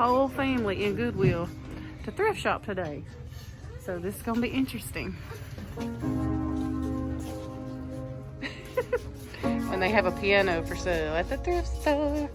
whole family in Goodwill to thrift shop today. So this is gonna be interesting. And they have a piano for sale at the thrift store.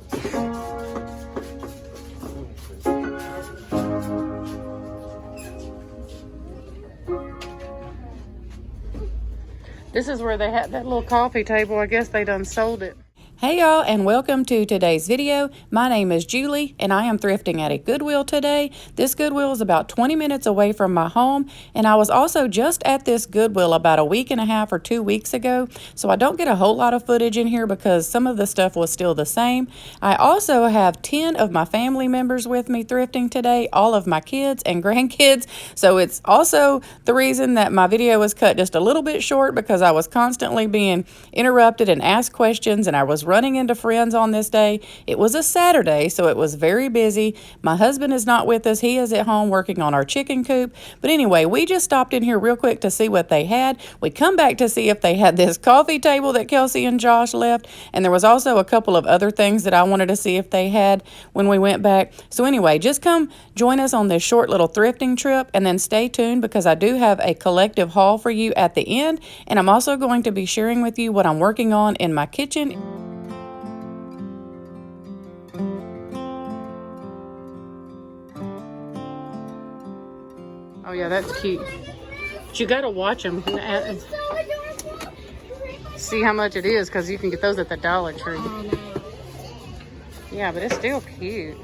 This is where they had that little coffee table. I guess they done sold it. Hey y'all, and welcome to today's video. My name is Julie and I am thrifting at a Goodwill today. This Goodwill is about 20 minutes away from my home, and I was also just at this Goodwill about a week and a half or 2 weeks ago, so I don't get a whole lot of footage in here because some of the stuff was still the same. I also have 10 of my family members with me thrifting today, all of my kids and grandkids, so it's also the reason that my video was cut just a little bit short because I was constantly being interrupted and asked questions, and I was running into friends on this day. It was a Saturday, so it was very busy. My husband is not with us. He is at home working on our chicken coop. But anyway, we just stopped in here real quick to see what they had. We come back to see if they had this coffee table that Kelsey and Josh left. And there was also a couple of other things that I wanted to see if they had when we went back. So anyway, just come join us on this short little thrifting trip, and then stay tuned because I do have a collective haul for you at the end. And I'm also going to be sharing with you what I'm working on in my kitchen. Oh yeah, that's cute. But you gotta watch them. See how much it is, because you can get those at the Dollar Tree. Yeah, but it's still cute.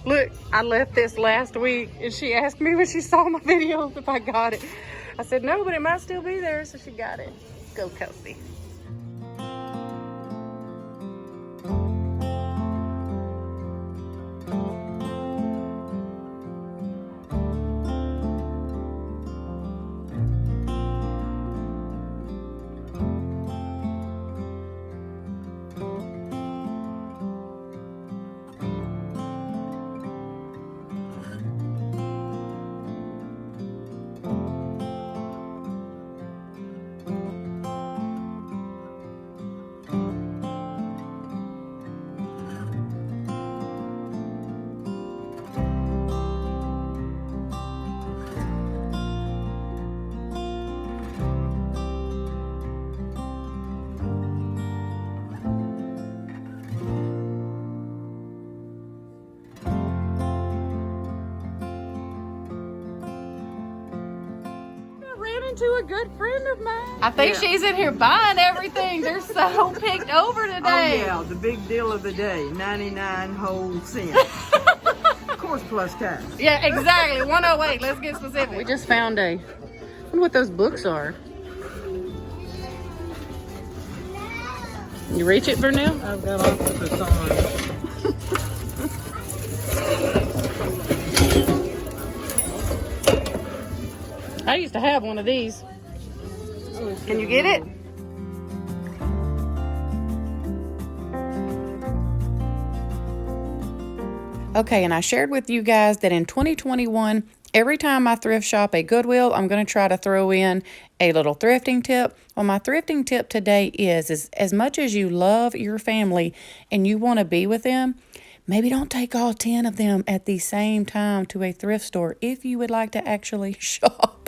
Look, I left this last week and she asked me when she saw my videos if I got it. I said no, but it might still be there, so she got it. Go Kelsey. To a good friend of mine. I think she's in here buying everything. They're so picked over today. Oh yeah, the big deal of the day, 99 whole cents. Of course, plus tax. Yeah, exactly. 108. Let's get specific. We just found I wonder what those books are. You reach it, Vernell? I've got opposites on. I used to have one of these. Can you get it? Okay, and I shared with you guys that in 2021, every time I thrift shop a Goodwill, I'm going to try to throw in a little thrifting tip. Well, my thrifting tip today is as much as you love your family and you want to be with them, maybe don't take all 10 of them at the same time to a thrift store if you would like to actually shop.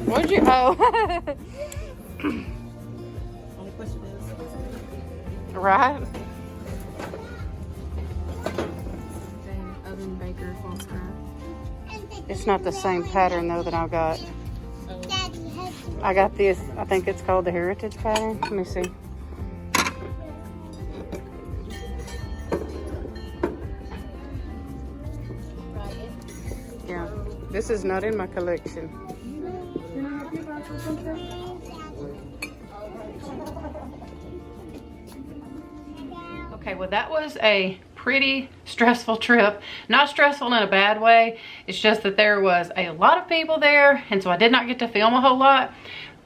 What'd you? Oh. Right. Oven baker false cry. It's not the same pattern though that I got. I got this. I think it's called the Heritage pattern. Let me see. Yeah, this is not in my collection. Okay, well that was a pretty stressful trip. Not stressful in a bad way. It's just that there was a lot of people there, and so I did not get to film a whole lot.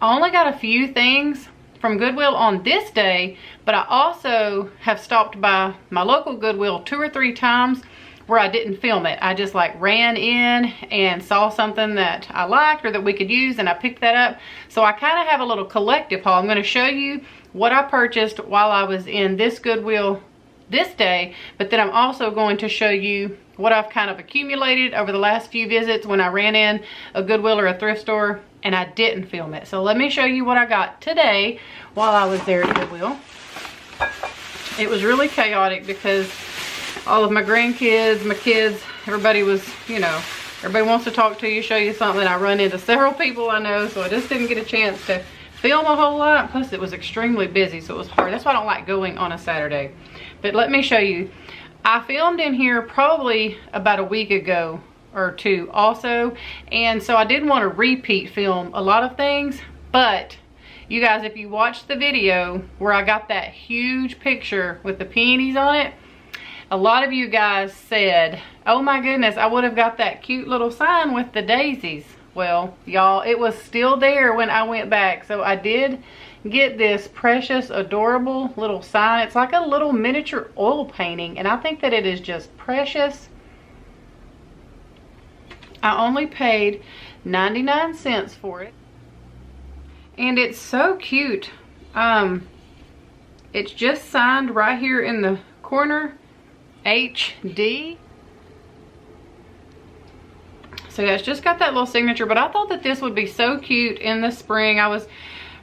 I only got a few things from Goodwill on this day, but I also have stopped by my local Goodwill 2 or 3 times where I didn't film it. I just like ran in and saw something that I liked or that we could use, and I picked that up. So I kind of have a little collective haul. I'm going to show you what I purchased while I was in this Goodwill this day, but then I'm also going to show you what I've kind of accumulated over the last few visits when I ran in a Goodwill or a thrift store and I didn't film it. So let me show you what I got today while I was there at Goodwill. It was really chaotic because all of my grandkids, my kids, everybody was, you know, everybody wants to talk to you, show you something. I run into several people I know, so I just didn't get a chance to film a whole lot. Plus it was extremely busy, so it was hard. That's why I don't like going on a Saturday. But let me show you. I filmed in here probably about a week ago or 2 also, and so I didn't want to repeat film a lot of things, but you guys, if you watched the video where I got that huge picture with the peonies on it, a lot of you guys said, oh my goodness, I would have got that cute little sign with the daisies. Well, y'all, it was still there when I went back, so I did get this precious, adorable little sign. It's like a little miniature oil painting, and I think that it is just precious. I only paid 99 cents for it, and it's so cute. It's just signed right here in the corner, HD. So yeah, it's just got that little signature, but I thought that this would be so cute in the spring. I was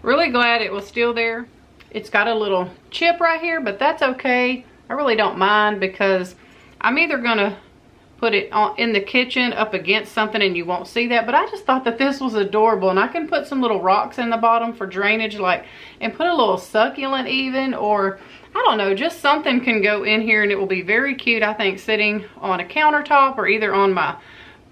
really glad it was still there. It's got a little chip right here, but that's okay. I really don't mind because I'm either gonna put it on in the kitchen up against something and you won't see that, but I just thought that this was adorable, and I can put some little rocks in the bottom for drainage, like, and put a little succulent even, or I don't know, just something can go in here and it will be very cute, I think, sitting on a countertop or either on my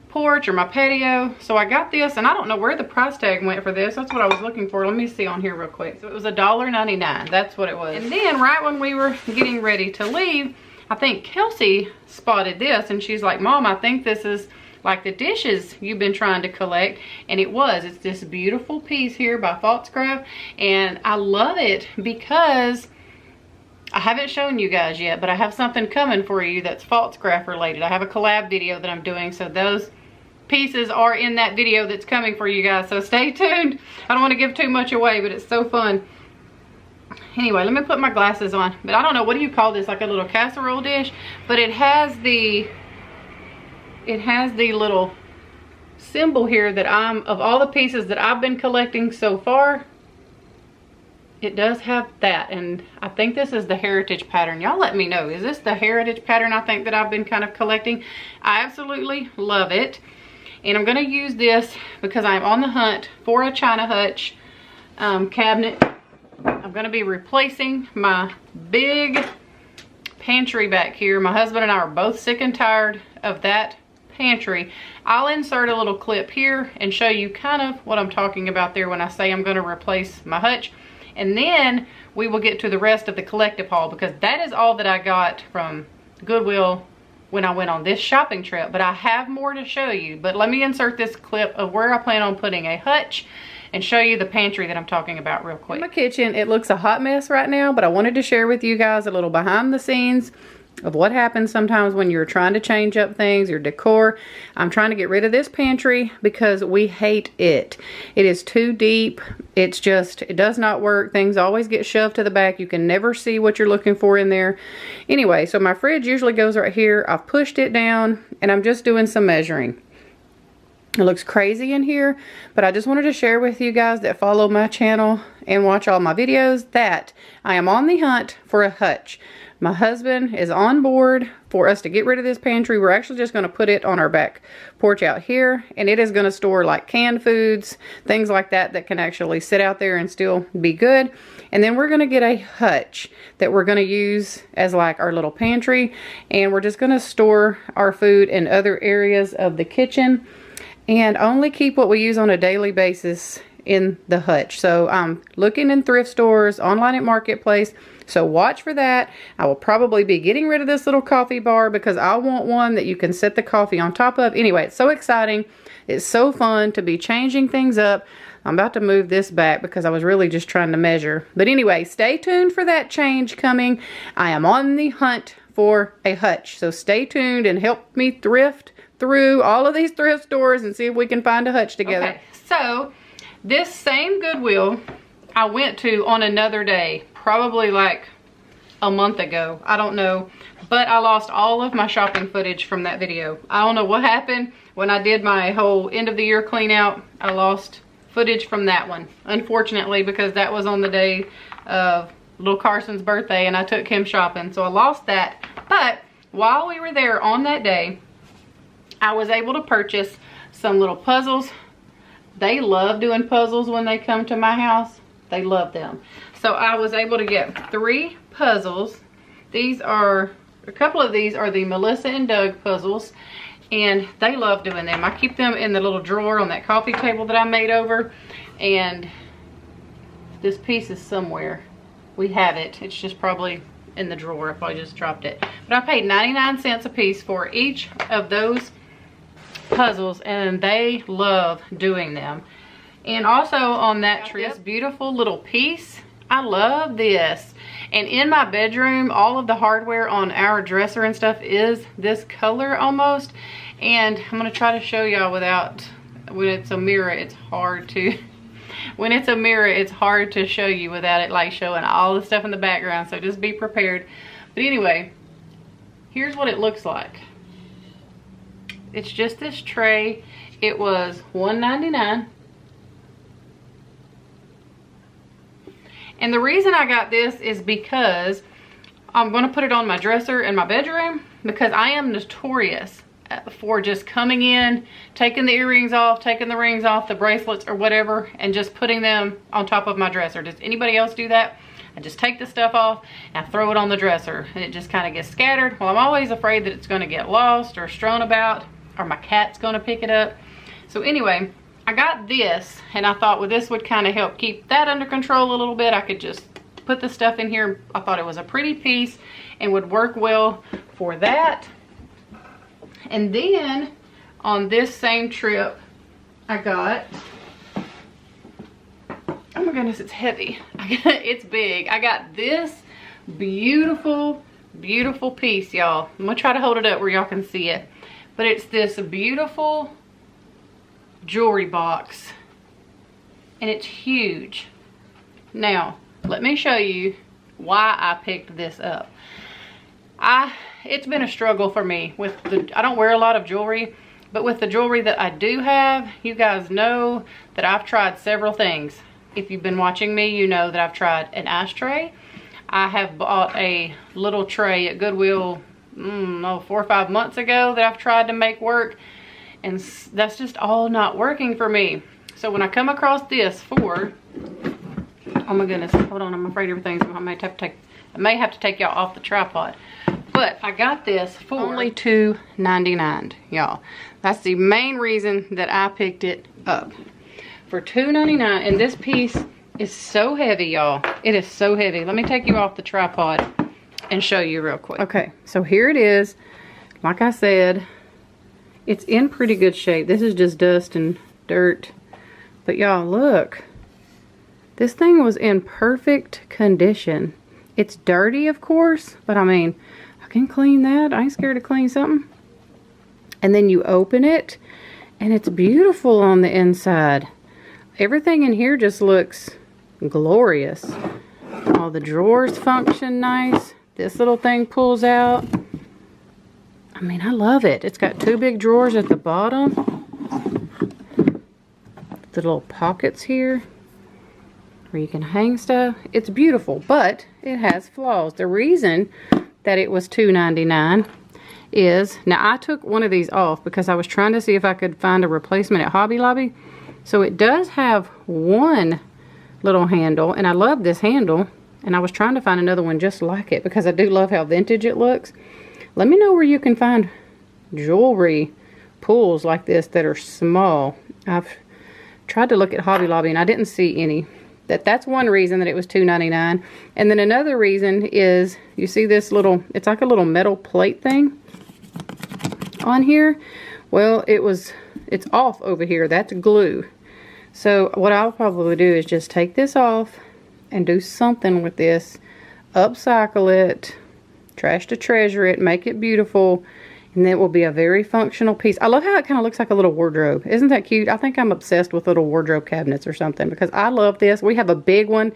porch or my patio. So I got this, and I don't know where the price tag went for this. That's what I was looking for. Let me see on here real quick. So it was $1.99. That's what it was. And then right when we were getting ready to leave, I think Kelsey spotted this, and she's like, Mom, I think this is like the dishes you've been trying to collect. And it was. It's this beautiful piece here by Craft, and I love it because I haven't shown you guys yet, but I have something coming for you that's Craft related. I have a collab video that I'm doing, so those pieces are in that video that's coming for you guys, so stay tuned. I don't want to give too much away, but it's so fun. Anyway, let me put my glasses on. But I don't know, what do you call this? Like a little casserole dish? But it has the little symbol here that of all the pieces that I've been collecting so far, it does have that. And I think this is the heritage pattern. Y'all let me know, is this the heritage pattern I think that I've been kind of collecting? I absolutely love it. And I'm going to use this because I'm on the hunt for a China hutch cabinet. I'm going to be replacing my big pantry back here. My husband and I are both sick and tired of that pantry. I'll insert a little clip here and show you kind of what I'm talking about there when I say I'm going to replace my hutch. And then we will get to the rest of the collective haul, because that is all that I got from Goodwill when I went on this shopping trip. But I have more to show you. But let me insert this clip of where I plan on putting a hutch and show you the pantry that I'm talking about real quick. In my kitchen, it looks a hot mess right now, but I wanted to share with you guys a little behind the scenes of what happens sometimes when you're trying to change up things, your decor. I'm trying to get rid of this pantry because we hate it. It is too deep. It's just, it does not work. Things always get shoved to the back. You can never see what you're looking for in there. Anyway, so my fridge usually goes right here. I've pushed it down and I'm just doing some measuring. It looks crazy in here, but I just wanted to share with you guys that follow my channel and watch all my videos that I am on the hunt for a hutch. My husband is on board for us to get rid of this pantry. We're actually just going to put it on our back porch out here, and it is going to store like canned foods, things like that that can actually sit out there and still be good. And then we're going to get a hutch that we're going to use as like our little pantry, and we're just going to store our food in other areas of the kitchen and only keep what we use on a daily basis in the hutch. So I'm looking in thrift stores, online at Marketplace. So watch for that. I will probably be getting rid of this little coffee bar because I want one that you can set the coffee on top of. Anyway, it's so exciting. It's so fun to be changing things up. I'm about to move this back because I was really just trying to measure. But anyway, stay tuned for that change coming. I am on the hunt for a hutch. So stay tuned and help me thrift through all of these thrift stores and see if we can find a hutch together. Okay, so this same Goodwill I went to on another day, probably like a month ago. I don't know, but I lost all of my shopping footage from that video. I don't know what happened when I did my whole end of the year clean out. I lost footage from that one, unfortunately, because that was on the day of little Carson's birthday and I took him shopping, so I lost that. But while we were there on that day, I was able to purchase some little puzzles. They love doing puzzles when they come to my house. They love them. So I was able to get 3 puzzles. These are, a couple of these are the Melissa and Doug puzzles, and they love doing them. I keep them in the little drawer on that coffee table that I made over, and this piece is somewhere. We have it. It's just probably in the drawer. I probably just dropped it. But I paid 99 cents a piece for each of those puzzles, and they love doing them. And also on that trip, this beautiful little piece. I love this. And in my bedroom, all of the hardware on our dresser and stuff is this color almost. And I'm going to try to show y'all without, when it's a mirror, it's hard to, when it's a mirror, it's hard to show you without it like showing all the stuff in the background. So just be prepared. But anyway, here's what it looks like. It's just this tray. It was $1.99. And the reason I got this is because I'm going to put it on my dresser in my bedroom, because I am notorious for just coming in, taking the earrings off, taking the rings off, the bracelets or whatever, and just putting them on top of my dresser. Does anybody else do that? I just take the stuff off and I throw it on the dresser and it just kind of gets scattered. Well, I'm always afraid that it's going to get lost or strewn about, or my cat's going to pick it up. So anyway, I got this and I thought, well, this would kind of help keep that under control a little bit. I could just put the stuff in here. I thought it was a pretty piece and would work well for that. And then on this same trip, I got, oh my goodness, it's heavy. It's big. I got this beautiful, beautiful piece, y'all. I'm gonna try to hold it up where y'all can see it. But it's this beautiful jewelry box, and it's huge. Now let me show you why I picked this up. It's been a struggle for me with I don't wear a lot of jewelry, but with the jewelry that I do have, you guys know that I've tried several things. If you've been watching me, you know that I've tried an ashtray. I have bought a little tray at Goodwill 4 or 5 months ago that I've tried to make work, and that's just all not working for me. So when I come across this for, oh my goodness, hold on, I'm afraid everything's, I may have to take y'all off the tripod. But I got this for only $2.99, y'all. That's the main reason that I picked it up. For $2.99, and this piece is so heavy, y'all. It is so heavy. Let me take you off the tripod and show you real quick. Okay, so here it is. Like I said, it's in pretty good shape. This is just dust and dirt. But y'all, look. This thing was in perfect condition. It's dirty, of course, but I mean, I can clean that. I ain't scared to clean something. And then you open it, and it's beautiful on the inside. Everything in here just looks glorious. All the drawers function nice. This little thing pulls out. I mean, I love it. It's got 2 big drawers at the bottom. The little pockets here where you can hang stuff. It's beautiful, but it has flaws. The reason that it was $2.99 is, now I took one of these off because I was trying to see if I could find a replacement at Hobby Lobby. So it does have one little handle, and I love this handle, and I was trying to find another one just like it because I do love how vintage it looks. Let me know where you can find jewelry pulls like this that are small. I've tried to look at Hobby Lobby and I didn't see any. That's one reason that it was $2.99. And then another reason is, you see this little, it's like a little metal plate thing on here. Well, it's off over here. That's glue. So what I'll probably do is just take this off and do something with this. Upcycle it, trash to treasure it, make it beautiful, and it will be a very functional piece. I love how it kind of looks like a little wardrobe. Isn't that cute? I think I'm obsessed with little wardrobe cabinets or something because I love this. We have a big one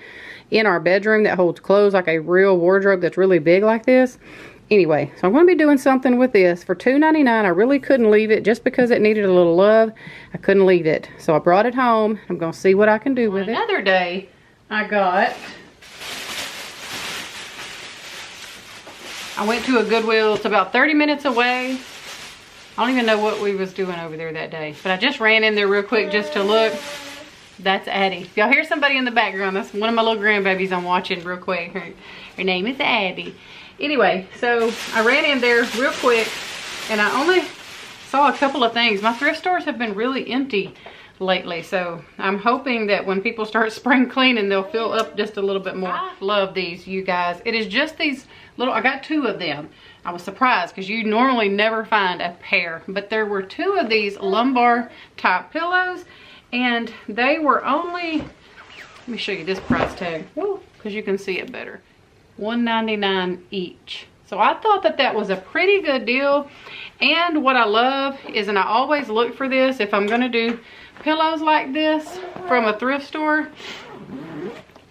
in our bedroom that holds clothes, like a real wardrobe that's really big like this. Anyway, so I'm going to be doing something with this for $2.99. I really couldn't leave it just because it needed a little love. I couldn't leave it. So I brought it home. I'm going to see what I can do with it. Another day, I went to a Goodwill. It's about 30 minutes away. I don't even know what we was doing over there that day. But I just ran in there real quick just to look. That's Addie. If y'all hear somebody in the background, that's one of my little grandbabies I'm watching real quick. Her name is Addie. Anyway, so I ran in there real quick and I only saw a couple of things. My thrift stores have been really empty lately, so I'm hoping that when people start spring cleaning, they'll fill up just a little bit more. I love these, you guys. It is just these little, I got 2 of them. I was surprised because you normally never find a pair, but there were 2 of these lumbar type pillows and they were only, let me show you this price tag because you can see it better. $1.99 each. So I thought that that was a pretty good deal. And what I love is, and I always look for this if I'm going to do pillows like this from a thrift store,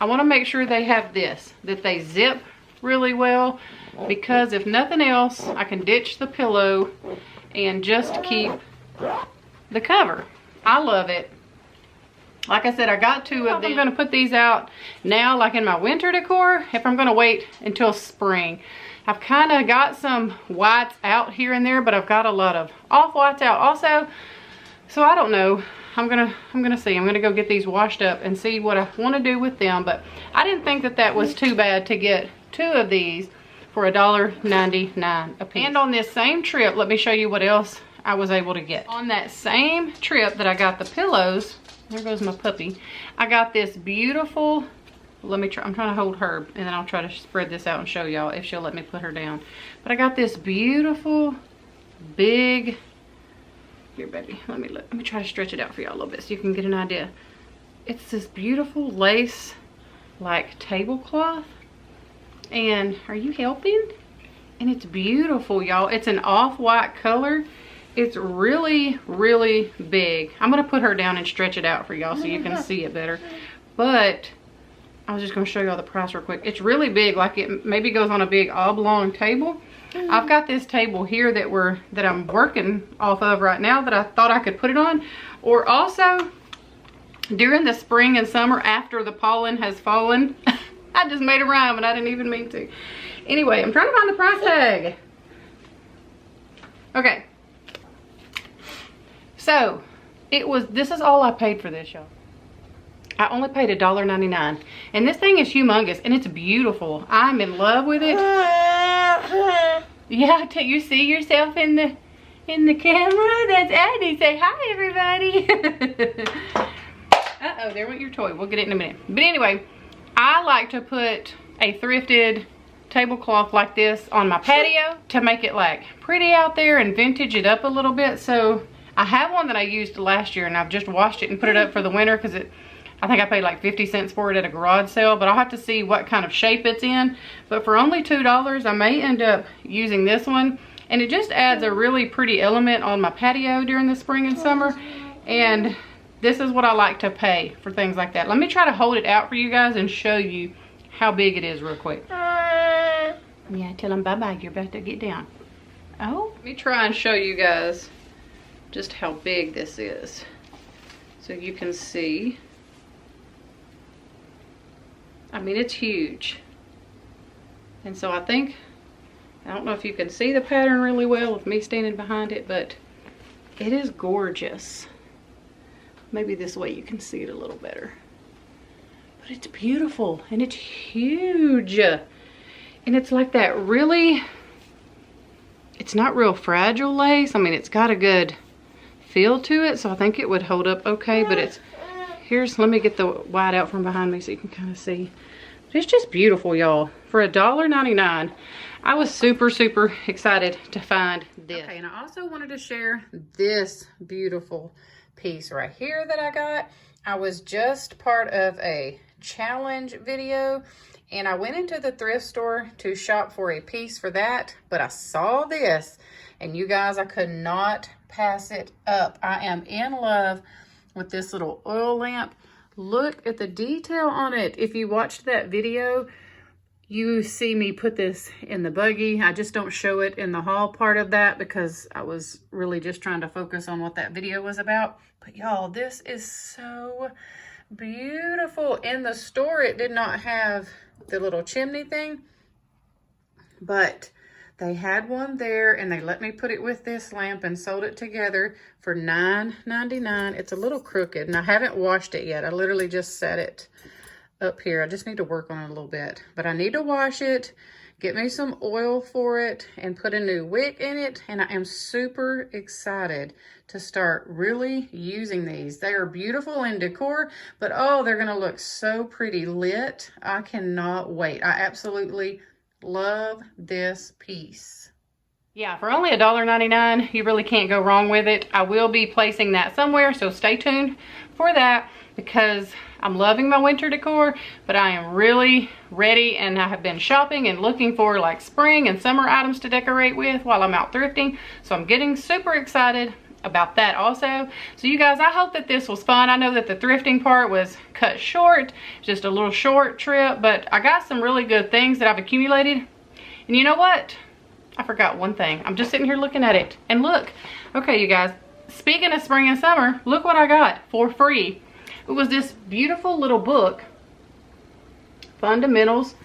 I want to make sure they have this, that they zip really well, because if nothing else, I can ditch the pillow and just keep the cover. I love it. Like I said, I got 2 of them. I'm going to put these out now, like in my winter decor, if I'm going to wait until spring. I've kind of got some whites out here and there, but I've got a lot of off-whites out also. So I don't know. I'm gonna see. I'm gonna go get these washed up and see what I want to do with them. But I didn't think that that was too bad to get 2 of these for $1.99 a piece. And on this same trip, let me show you what else I was able to get. On that same trip that I got the pillows, there goes my puppy. I got this beautiful, let me try, I'm trying to hold her and then I'll try to spread this out and show y'all if she'll let me put her down. But I got this beautiful, big, here baby, let me try to stretch it out for y'all a little bit so you can get an idea. It's this beautiful lace, like tablecloth. And are you helping? And it's beautiful, y'all. It's an off-white color. It's really, really big. I'm gonna put her down and stretch it out for y'all so you can see it better. But I was just gonna show y'all the price real quick. It's really big, like it maybe goes on a big oblong table. I've got this table here that I'm working off of right now that I thought I could put it on. Or also, during the spring and summer after the pollen has fallen, I just made a rhyme and I didn't even mean to. Anyway, I'm trying to find the price tag. Okay. So, this is all I paid for this, y'all. I only paid $1.99. And this thing is humongous and it's beautiful. I'm in love with it. Yeah, you see yourself in the camera? That's Addie. Say hi, everybody. Uh-oh, there went your toy. We'll get it in a minute. But anyway, I like to put a thrifted tablecloth like this on my patio to make it like pretty out there and vintage it up a little bit. So I have one that I used last year and I've just washed it and put it up for the winter because I think I paid like 50 cents for it at a garage sale, but I'll have to see what kind of shape it's in. But for only $2, I may end up using this one. And it just adds a really pretty element on my patio during the spring and summer. And this is what I like to pay for things like that. Let me try to hold it out for you guys and show you how big it is real quick. Yeah, tell them bye-bye. You're about to get down. Oh, let me try and show you guys just how big this is. So you can see. I mean, it's huge. And so I don't know if you can see the pattern really well with me standing behind it, but it is gorgeous. Maybe this way you can see it a little better. But it's beautiful and it's huge. And it's like that really, it's not real fragile lace. I mean, it's got a good feel to it, so I think it would hold up okay, but let me get the wide out from behind me so you can kind of see. It's just beautiful, y'all. For $1.99, I was super, super excited to find this. Okay, and I also wanted to share this beautiful piece right here that I got. I was just part of a challenge video, and I went into the thrift store to shop for a piece for that, but I saw this, and you guys, I could not pass it up. I am in love with this little oil lamp. Look at the detail on it. If you watched that video, you see me put this in the buggy. I just don't show it in the haul part of that because I was really just trying to focus on what that video was about. But y'all, this is so beautiful. In the store, it did not have the little chimney thing, but they had one there, and they let me put it with this lamp and sold it together for $9.99. It's a little crooked, and I haven't washed it yet. I literally just set it up here. I just need to work on it a little bit, but I need to wash it, get me some oil for it, and put a new wick in it, and I am super excited to start really using these. They are beautiful in decor, but oh, they're gonna look so pretty lit. I cannot wait. I absolutely love this piece. Yeah, for only $1.99, you really can't go wrong with it. I will be placing that somewhere, so stay tuned for that because I'm loving my winter decor, but I am really ready, and I have been shopping and looking for like spring and summer items to decorate with while I'm out thrifting. So I'm getting super excited about that also. So you guys, I hope that this was fun. I know that the thrifting part was cut short, just a little short trip, but I got some really good things that I've accumulated. And you know what? I forgot one thing. I'm just sitting here looking at it, and look. Okay, you guys, speaking of spring and summer, look what I got for free. It was this beautiful little book, Fundamentals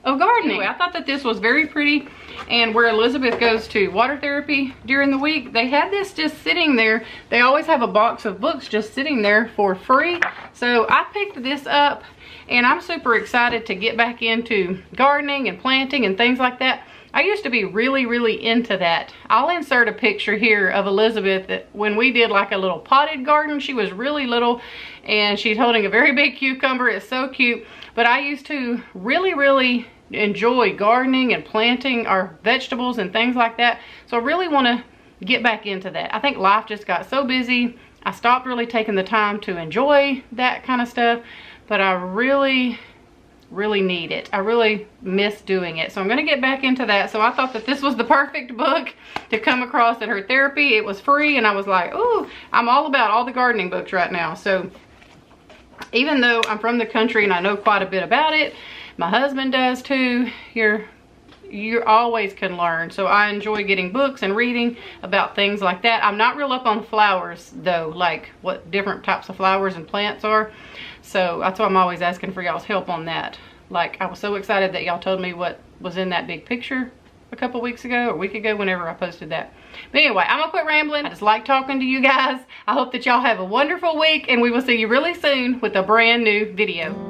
of Gardening. Anyway, I thought that this was very pretty, and where Elizabeth goes to water therapy during the week, they had this just sitting there. They always have a box of books just sitting there for free. So I picked this up, and I'm super excited to get back into gardening and planting and things like that. I used to be really, really into that. I'll insert a picture here of Elizabeth that when we did like a little potted garden. She was really little, and she's holding a very big cucumber. It's so cute. But I used to really, really enjoy gardening and planting our vegetables and things like that. So I really want to get back into that. I think life just got so busy. I stopped really taking the time to enjoy that kind of stuff, but I really need it. I really miss doing it. So I'm going to get back into that. So I thought that this was the perfect book to come across at her therapy. It was free, and I was like, ooh, I'm all about all the gardening books right now. So even though I'm from the country and I know quite a bit about it, my husband does too. You always can learn. So I enjoy getting books and reading about things like that. I'm not real up on flowers though, like what different types of flowers and plants are. So that's why I'm always asking for y'all's help on that. Like, I was so excited that y'all told me what was in that big picture a couple weeks ago or a week ago whenever I posted that. But anyway, I'm gonna quit rambling. I just like talking to you guys. I hope that y'all have a wonderful week, and we will see you really soon with a brand new video.